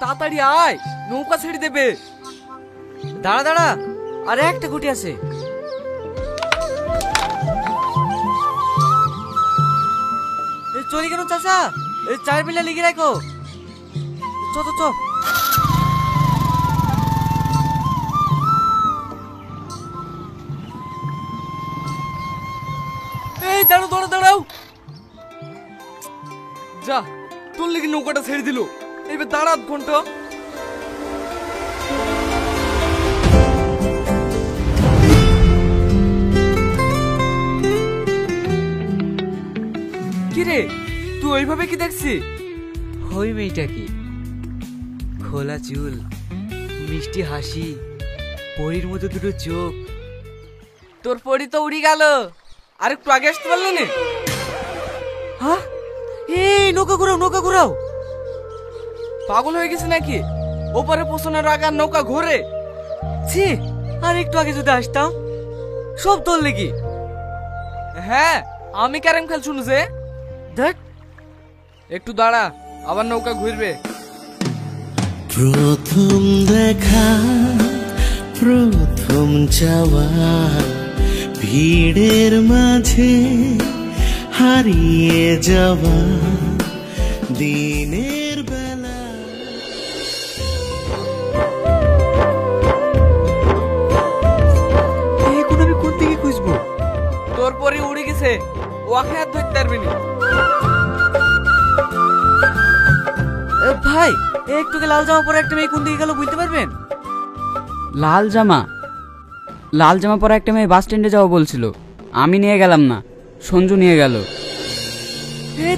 তাড়াতাড়ি আয়, নৌকা ছেড়ে দেবে। দাঁড়া দাঁড়া, আরে একটা খুঁটি আছে। চলি কেন চাচা? চার বেলা লিখে রাখো। চ চ চ। এই দাঁড়াও দাঁড়াও দাঁড়াও। যা, তোর লেগে নৌকাটা ছেড়ে দিল। এবার দাঁড়া আধ ঘন্টা। কিরে, তুই ওইভাবে কি দেখছি? ওই মেয়েটা কি? খোলা চুল, মিষ্টি হাসি, পরীর মতো দুটো চোখ। তোর পরি তো উড়ি গেল, আর একটু আগে আসতে পারলি না? হ্যাঁ, এই নৌকা ঘুরাও, নৌকা ঘুরাও। পাগল হয়ে গেছে নাকি? ওপারে পৌঁছানোর আগে আর নৌকা ঘোরে? ছি, আর একটু আগে যদি আসতাম। সব তোর লেগে। হ্যাঁ, আমি ক্যারেম খেল শুনু যে। দেখ, একটু দাঁড়া, আবার নৌকা ঘুরবে। প্রথম দেখা, প্রথম যাওয়া, ভিড়ের মাঝে হারিয়ে যাওয়া দিনের বেলা। এখন আমি কোন দিকে খুঁজবো? তোর পরি উড়ে গেছে, ওকে আর ধরতে পারবি না। ভাই, একটু লাল জামা পরে একটা মেয়ে কোন দিকে গেল বুঝতে পারবেন? লাল জামা? লাল জামা পরা একটা মেয়ে বাস স্ট্যান্ডে যাওয়া বলছিল, আমি নিয়ে গেলাম না, সঞ্জু নিয়ে গেল।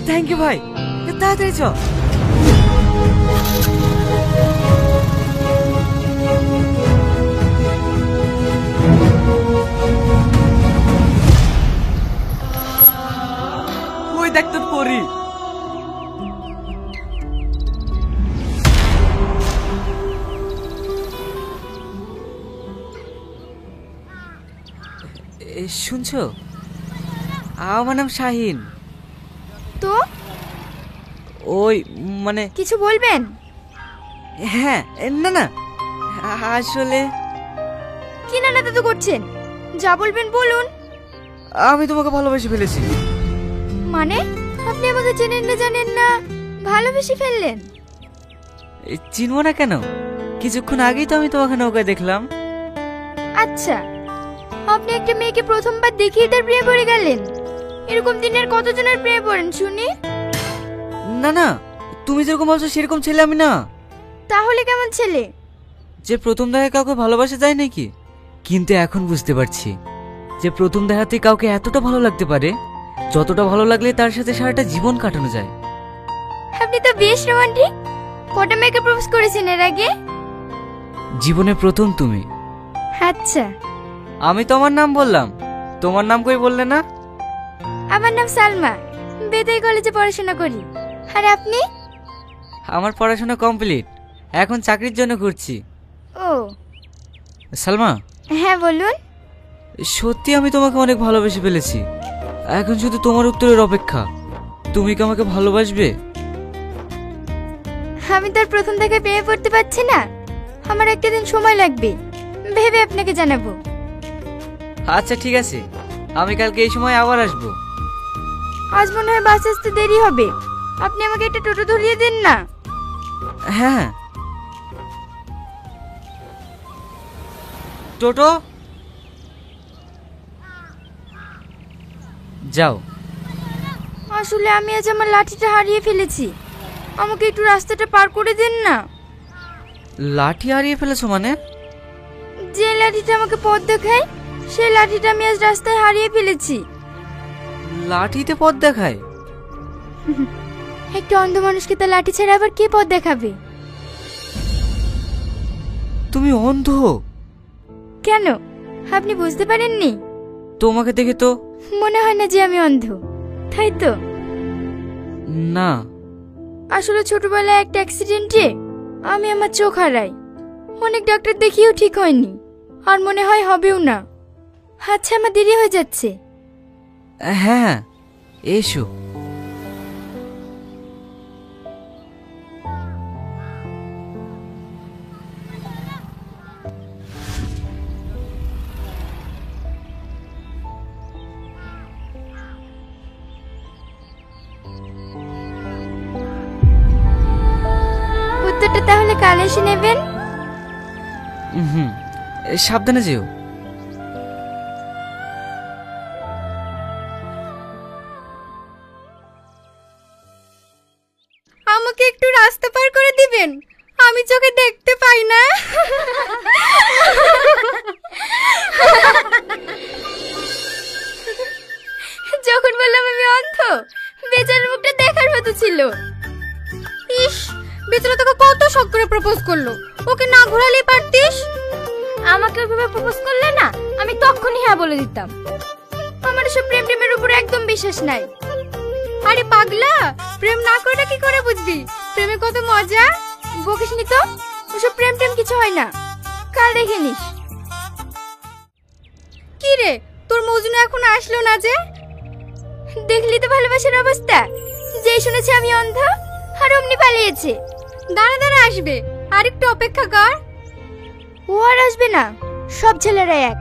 থ্যাংক ইউ ভাই, তাড়াতাড়ি চ। ওই দেখ তোর পরি। শুনছো, আমার নাম শাহিন। তো ওই মানে কিছু বলবেন? হ্যাঁ, না না, আসলে কি না না তো করছেন, যা বলবেন বলুন। আমি তোমাকে ভালোবেসে ফেলেছি। মানে আপনি আমাকে চেনেন না, জানেন না, ভালোবেসে ফেললেন? চিনবো না কেন? কিছুক্ষণ আগেই তো আমি তোমাকে নৌকায় দেখলাম। আচ্ছা, আপনি একটা মেয়েকে প্রথমবার দেখিয়ে তার প্রেমে পড়ে গেলেন? এরকম দিনের কতজনের প্রেমে পড়েন শুনি? না না, তুমি যেরকম বলছো সেরকম ছেলে আমি না। তাহলে কেমন ছেলে? যে প্রথম দেখায় কাউকে ভালোবাসা যায় নাকি? কিন্তু এখন বুঝতে পারছি যে প্রথম দেখাতে কাউকে এতটা ভালো লাগতে পারে যতটা ভালো লাগলে তার সাথে সারাটা জীবন কাটানো যায়। আপনি তো বেশ রোমান্টিক। কটা মেয়েকে প্রপোজ করেছেন এর আগে? জীবনে প্রথম তুমি। আচ্ছা, আমি তোমার নাম বললাম, তোমার নাম কই বললে না? আমার নাম সালমা, বেতাই কলেজে পড়াশোনা করি। আর আপনি? আমার পড়াশোনা কমপ্লিট, এখন চাকরির জন্য ঘুরছি। ও সালমা, হ্যাঁ বলুন। সত্যি আমি তোমাকে অনেক ভালোবেসে ফেলেছি। এখন শুধু তোমার উত্তরের অপেক্ষা। তুমি কি আমাকে ভালোবাসবে? আমি তো আর প্রথম থেকে প্রেমে পড়তে পারছি না, আমার একটা দিন সময় লাগবে, ভেবে আপনাকে জানাবো। আচ্ছা ঠিক আছে, আমি কালকে এই সময় আবার আসবো। আজ মনে হয় বাস আসতে দেরি হবে, আপনি আমাকে একটা টোটো ধরিয়ে দিন না। হ্যাঁ, টোটো যাও। আসলে আমি আজ আমার লাঠিটা হারিয়ে ফেলেছি, আমাকে একটু রাস্তাটা পার করে দিন না। লাঠি হারিয়ে ফেলেছো মানে? যে লাঠিটা আমাকে পথ দেখায় সেই লাঠিটা আমি আজ রাস্তায় হারিয়ে ফেলেছি। লাঠিতে পথ দেখায়? একটা অন্ধ মানুষকে তার লাঠি ছেড়ে আবার কে পথ দেখাবে? তুমি অন্ধ? কেন, আপনি বুঝতে পারেননি? তোমাকে দেখে তো মনে হয় না যে আমি অন্ধ, তাই তো? না। আসলে ছোটবেলায় একটা অ্যাক্সিডেন্টে আমি আমার চোখ হারাই, অনেক ডাক্তার দেখিয়েও ঠিক হয়নি, আর মনে হয় হবেও না। আচ্ছা, আমার দেরি হয়ে যাচ্ছে। হ্যাঁ, এসো। ওষুধটা তাহলে কাল এসে নেবেন। হুম, সাবধানে যেও। আমাকে একটু রাস্তা পার করে দিবেন, আমি চোখে দেখতে পাই না। যখন বললাম আমি অন্ধ, বেচারার মুখটা দেখার মতো ছিল। ইস, বেচারা তোকে কত শখ করে প্রপোজ করলো, ওকে না ঘোরালেই পারতিস। আমাকে ওইভাবে প্রপোজ করলে না, আমি তখনই হ্যাঁ বলে দিতাম। আমার সব প্রেম টেমের উপর একদম বিশ্বাস নাই। আরে পাগলা, প্রেম না করে কি করে বুঝবি প্রেমে কত মজা? বকিসনি তো, ওসব প্রেম টেম কিছু হয় না, কাল দেখে নিস। কি রে, তোর মজনু এখন আসলো না যে? দেখলি তো ভালোবাসার অবস্থা, যেই শুনেছে আমি অন্ধ আর অমনি পালিয়েছে। দাঁড়া দাঁড়া আসবে, আর একটু অপেক্ষা কর। ও আর আসবে না, সব ছেলেরা এক।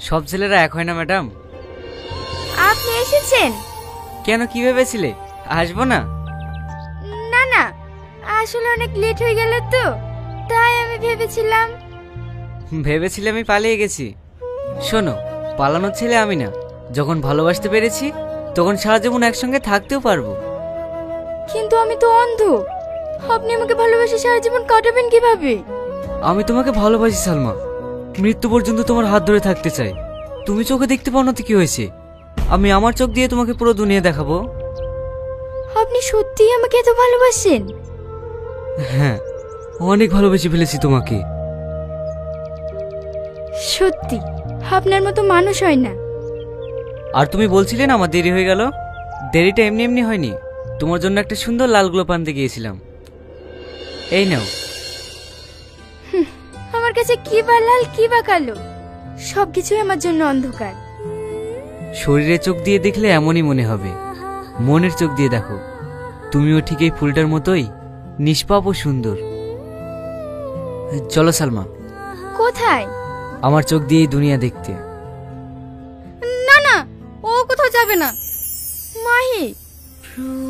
সব ছেলেরা এক হয় না ম্যাডাম। আপনি এসেছেন? কেন, কি ভেবেছিলে আসবো না? না না, আসলে অনেক লেট হয়ে গেল তো, তাই আমি ভেবেছিলাম। ভেবেছিলে আমি পালিয়ে গেছি? শোনো, পালানোর ছেলে আমি না। যখন ভালোবাসতে পেরেছি তখন সারা জীবন একসঙ্গে থাকতেও পারবো। কিন্তু আমি তো অন্ধ, আপনি আমাকে ভালোবাসে সারা জীবন কাটাবেন কিভাবে? আমি তোমাকে ভালোবাসি সালমা, মৃত্যু পর্যন্ত তোমার হাত ধরে থাকতে চাই। তুমি চোখে দেখতে পাও না তো কি হয়েছে? আমি আমার চোখ দিয়ে তোমাকে পুরো দুনিয়া দেখাবো। আপনি সত্যিই আমাকে এত ভালোবাসেন? হ্যাঁ, অনেক ভালোবেসে ফেলেছি তোমাকে। সত্যি আপনার মতো মানুষ হয় না। আর তুমি বলছিলে না আমার দেরি হয়ে গেল? দেরিটা এমনি এমনি হয়নি, তোমার জন্য একটা সুন্দর লাল গোলাপ আনতে গিয়েছিলাম। এই নাও। আমার কাছে কি বা লাল কি বা কালো, সবকিছুই আমার জন্য অন্ধকার। শরীরের চোখ দিয়ে দেখলে এমনই মনে হবে, মনের চোখ দিয়ে দেখো, তুমিও ঠিক এই ফুলটার মতোই নিষ্পাপ ও সুন্দর। চলো সালমা। কোথায়? আমার চোখ দিয়ে এই দুনিয়া দেখতে। না না, ও কোথাও যাবে না। মাহি,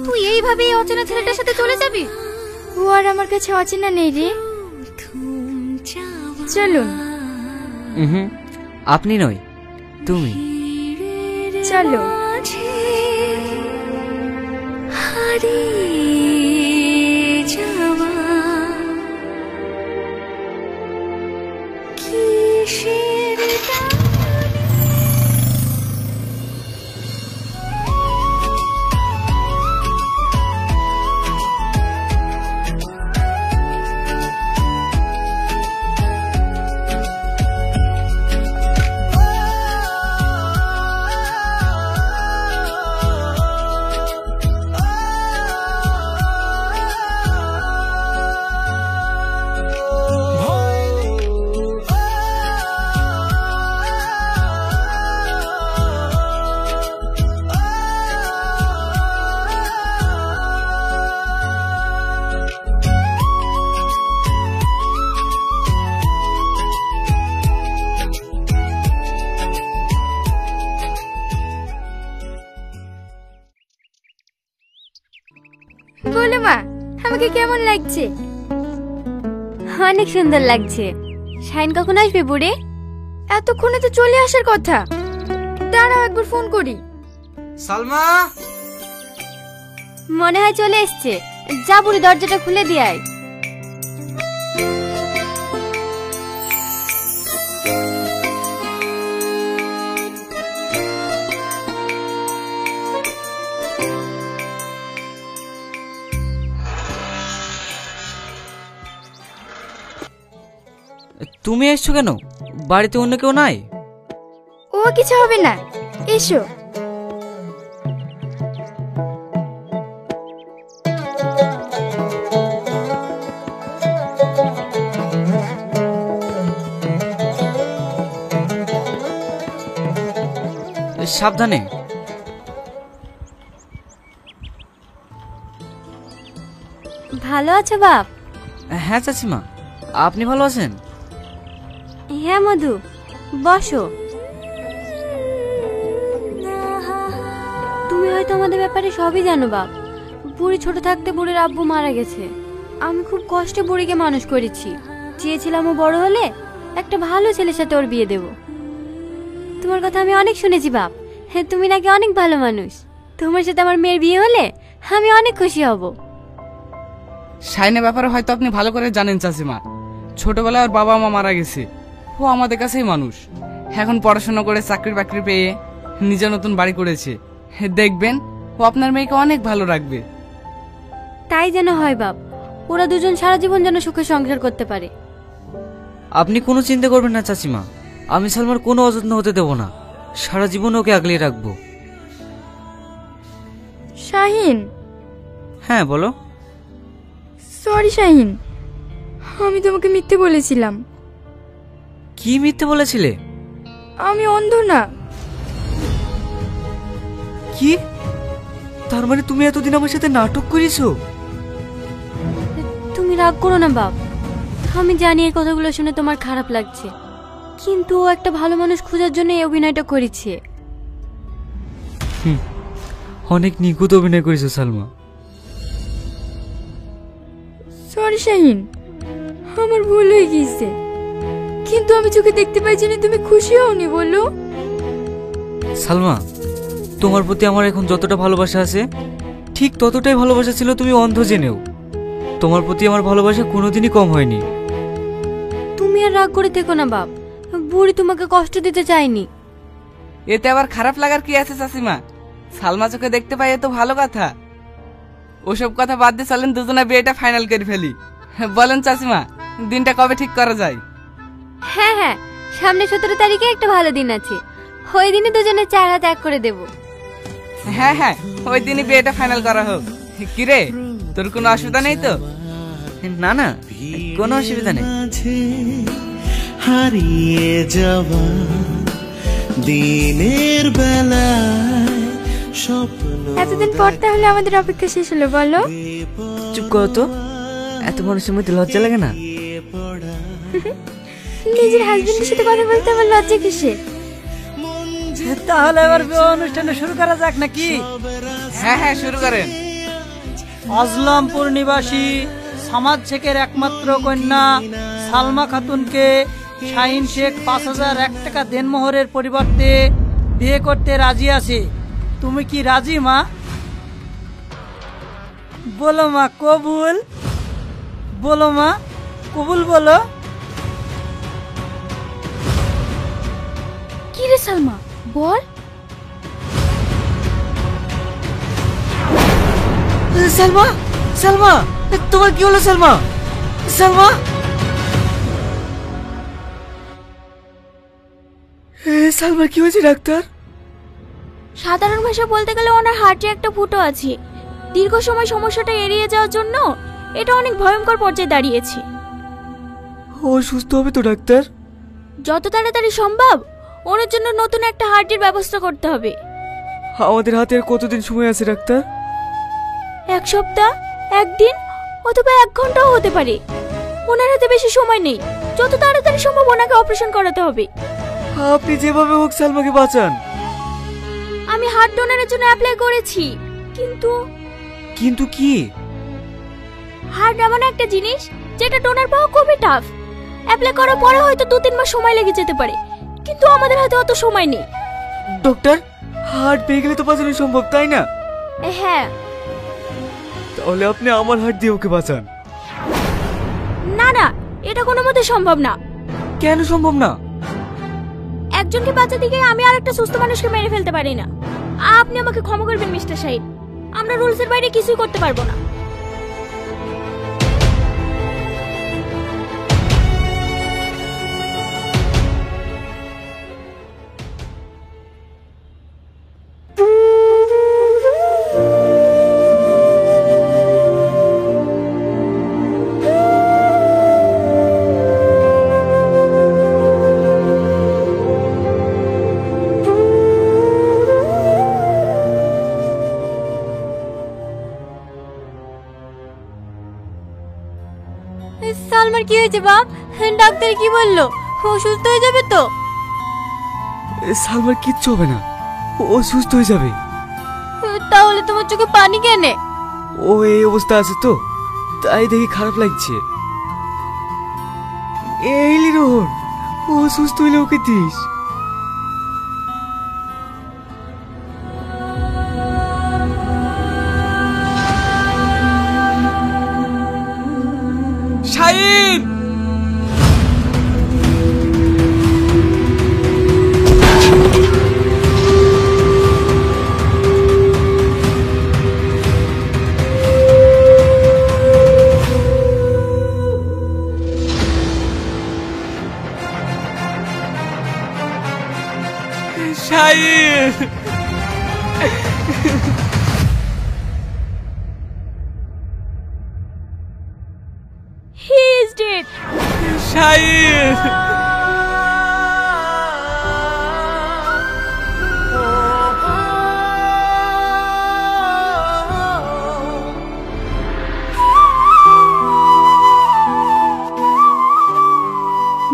তুই এইভাবে এই অচেনা ছেলেটার সাথে চলে যাবি? ও আর আমার কাছে অচেনা নেই রে, চলুন। হুম, আপনি নয়, তুমি। চলো। বলো মা, আমাকে কেমন লাগছে? অনেক সুন্দর লাগছে। শাইন কখন আসবে বুড়ি? এতক্ষণে তো চলে আসার কথা। দাঁড়াও একবার ফোন করি। সালমা, মনে হয় চলে এসছে। যা বুড়ি, দরজাটা খুলে দিয়ে আয়। তুমি এসছো কেন? বাড়িতে অন্য কেউ নাই? ও কিছু হবে না, এসো। সাবধানে। ভালো আছো বাপ? হ্যাঁ চাচিমা, আপনি ভালো আছেন? হ্যাঁ মধু, বসো। তুমি হয়তো আমাদের ব্যাপারে সবই জানো বাপ। বুড়ি ছোট থাকতে বুড়ির আব্বু মারা গেছে। আমি খুব কষ্টে বুড়িকে মানুষ করেছি। চেয়েছিলাম ও বড় হলে একটা ভালো ছেলের সাথে ওর বিয়ে দেব। তোমার কথা আমি অনেক শুনেছি বাপ। হ্যাঁ, তুমি নাকি অনেক ভালো মানুষ। তোমার সাথে আমার মেয়ের বিয়ে হলে আমি অনেক খুশি হব। শাইনের ব্যাপারে হয়তো আপনি ভালো করে জানেন চাচিমা। ছোটবেলায় ওর বাবা মা মারা গেছে, ও আমাদের কাছেই মানুষ। এখন পড়াশোনা করে চাকরি বাকরি পেয়ে নিজে নতুন বাড়ি করেছে। দেখবেন ও আপনার মেয়েকে অনেক ভালো রাখবে। তাই যেন হয় বাপ, ওরা দুজন সারা জীবন যেন সুখে সংসার করতে পারে। আপনি কোনো চিন্তা করবেন না চাচিমা, আমি সালমার কোনো অযত্ন হতে দেব না। সারা জীবন ওকে আগলে রাখবো। শাহিন, হ্যাঁ বলো। সরি শাহিন, আমি তোমাকে মিথ্যে বলেছিলাম। কি মিথ্যে বলেছিলে? আমি অন্ধ না। কি? তার মানে তুমি এতদিন আমার সাথে নাটক করেছো? তুমি রাগ করো না বাপ, আমি জানি এই কথাগুলো শুনে তোমার খারাপ লাগছে, কিন্তু ও একটা ভালো মানুষ খোঁজার জন্য এই অভিনয়টা করেছে। অনেক নিখুঁত অভিনয় করেছো সালমা। সরি শাহিন, আমার ভুল হয়ে গিয়েছে, কিন্তু আমি চোখে দেখতে পাইছি না তুমি খুশি হওনি বলো। সালমা, তোমার প্রতি আমার এখন যতটা ভালোবাসা আছে ঠিক ততটাই ভালোবাসা ছিল তুমি অন্ধ জেনেও। তোমার প্রতি আমার ভালোবাসা কোনোদিনই কম হয়নি। তুমি আর রাগ করে থেকো না বাপ, বুড়ি তোমাকে কষ্ট দিতে চাইনি। এতে আবার খারাপ লাগার কি আছে চাচিমা? সালমা চোখে দেখতে পাই, এ তো ভালো কথা। ওসব কথা বাদ দিয়ে চলেন দুজনে বিয়েটা ফাইনাল করে ফেলি। বলেন চাচিমা, দিনটা কবে ঠিক করা যায়? হ্যাঁ হ্যাঁ, সামনে 17 তারিখে একটা ভালো দিন আছে, ওই দিনে দুজনে 4 হাত এক করে দেব। হ্যাঁ হ্যাঁ, ওই দিনই বিয়েটা ফাইনাল করা হোক। কিরে, তোর কোনো অসুবিধা নেই তো? না না, কোনো অসুবিধা নেই। মাঝে হারিয়ে যাওয়া দিনের বেলায় স্বপ্ন এতদিন পর তাহলে আমাদের অপেক্ষা শেষ হলো বলো। চুপ করো তো, এত মানুষের মধ্যে লজ্জা লাগে না? নিজের হাজবেন্ডের সাথে কথা বলতে আমার লজ্জা কিসে? তাহলে এবার অনুষ্ঠানটা শুরু করা যাক নাকি? হ্যাঁ হ্যাঁ, শুরু করেন। আজলামপুর নিবাসী সামাদ শেখের একমাত্র কন্যা সালমা খাতুনকে শাহিন শেখ 5001 টাকা দেনমোহরের পরিবর্তে বিয়ে করতে রাজি আছে। তুমি কি রাজি মা? বলো মা কবুল। বলো মা কবুল বলো। কি রে সালমা, বল। সালমা, সালমা, তোমার কি হলো সালমা? সালমা, সালমা কি হয়েছে ডাক্তার? সাধারণ ভাষা বলতে গেলে ওনার হার্টে একটা ফুটো আছে। দীর্ঘ সময় সমস্যাটা এড়িয়ে যাওয়ার জন্য এটা অনেক ভয়ঙ্কর পর্যায়ে দাঁড়িয়েছে। ও সুস্থ হবে তো ডাক্তার? যত তাড়াতাড়ি সম্ভব ওর জন্য নতুন একটা হার্টের ব্যবস্থা করতে হবে। আমাদের হাতে আর কতদিন সময় আছে ডাক্তার? 1 সপ্তাহ, 1 দিন অথবা 1 ঘন্টাও হতে পারে। ওনার হাতে বেশি সময় নেই, যত তাড়াতাড়ি সম্ভব ওনাকে অপারেশন করাতে হবে। আপনি যেভাবে হোক সালমাকে বাঁচান। আমি হার্ট ডোনারের জন্য অ্যাপ্লাই করেছি, কিন্তু কিন্তু কি? হার্ট এমন একটা জিনিস যেটা ডোনার পাওয়া খুবই টাফ। অ্যাপ্লাই করার পরে হয়তো 2-3 মাস সময় লেগে যেতে পারে, কিন্তু আমাদের হাতে অত সময় নেই। ডক্টর, হার্ট পেয়ে গেলে তো বাঁচানো সম্ভব, তাই না? হ্যাঁ। তাহলে আপনি আমার হার্ট দিয়ে ওকে বাঁচান। না না, এটা কোনো মতে সম্ভব না। কেন সম্ভব না? একজনকে বাঁচাতে গিয়ে আমি আরেকটা সুস্থ মানুষকে মেরে ফেলতে পারি না। আপনি আমাকে ক্ষমা করবেন মিস্টার শাহিদ, আমরা রুলসের বাইরে কিছুই করতে পারবো না। সালমার কি হয়েছে বাপ? ডাক্তার কি বললো? ও সুস্থ হয়ে যাবে তো? সালমার কিচ্ছু হবে না, ও সুস্থ হয়ে যাবে। তাহলে তোমার চোখে পানি কেন? ও এই অবস্থা আছে তো, তাই দেখি খারাপ লাগছে। এই রোহন, ও সুস্থ হইলে ওকে দিস। Shahin! Shahin! He is dead. Shahin!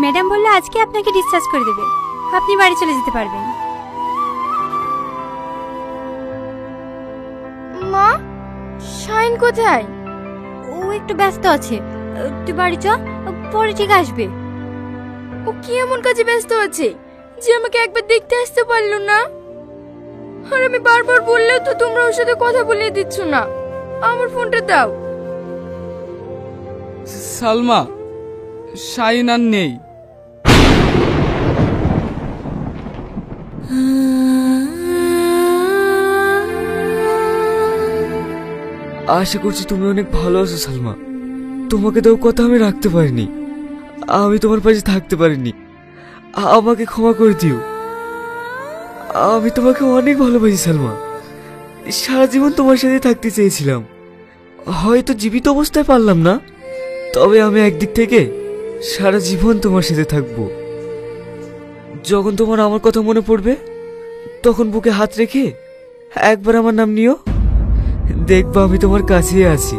Madam বললো আজকে আপনাকে ডিসচার্জ করে দেবে, আপনি বাড়ি চলে যেতে পারবেন। মা, শাইন কোথায়? ও একটু ব্যস্ত আছে, তুই বাড়ি চ, পরে ঠিক আসবে। ও কি এমন কাজে ব্যস্ত আছে যে আমাকে একবার দেখতে আসতে পারলো না? আর আমি বারবার বললেও তো তোমরা ওর সাথে কথা বলিয়ে দিচ্ছ না। আমার ফোনটা দাও। সালমা, শাহিন আর নেই। আশা করছি তুমি অনেক ভালো আছো সালমা। তোমাকে দেওয়া কথা আমি রাখতে পারিনি, আমি তোমার পাশে থাকতে পারিনি, আমাকে ক্ষমা করে দিও। আমি তোমাকে অনেক ভালোবাসি সালমা, সারা জীবন তোমার সাথে থাকতে চেয়েছিলাম। হয়তো জীবিত অবস্থায় পারলাম না, তবে আমি একদিক থেকে সারা জীবন তোমার সাথে থাকবো। যখন তোমার আমার কথা মনে পড়বে তখন বুকে হাত রেখে একবার আমার নাম নিও, দেখবা আমি তোমার কাছেই আছি।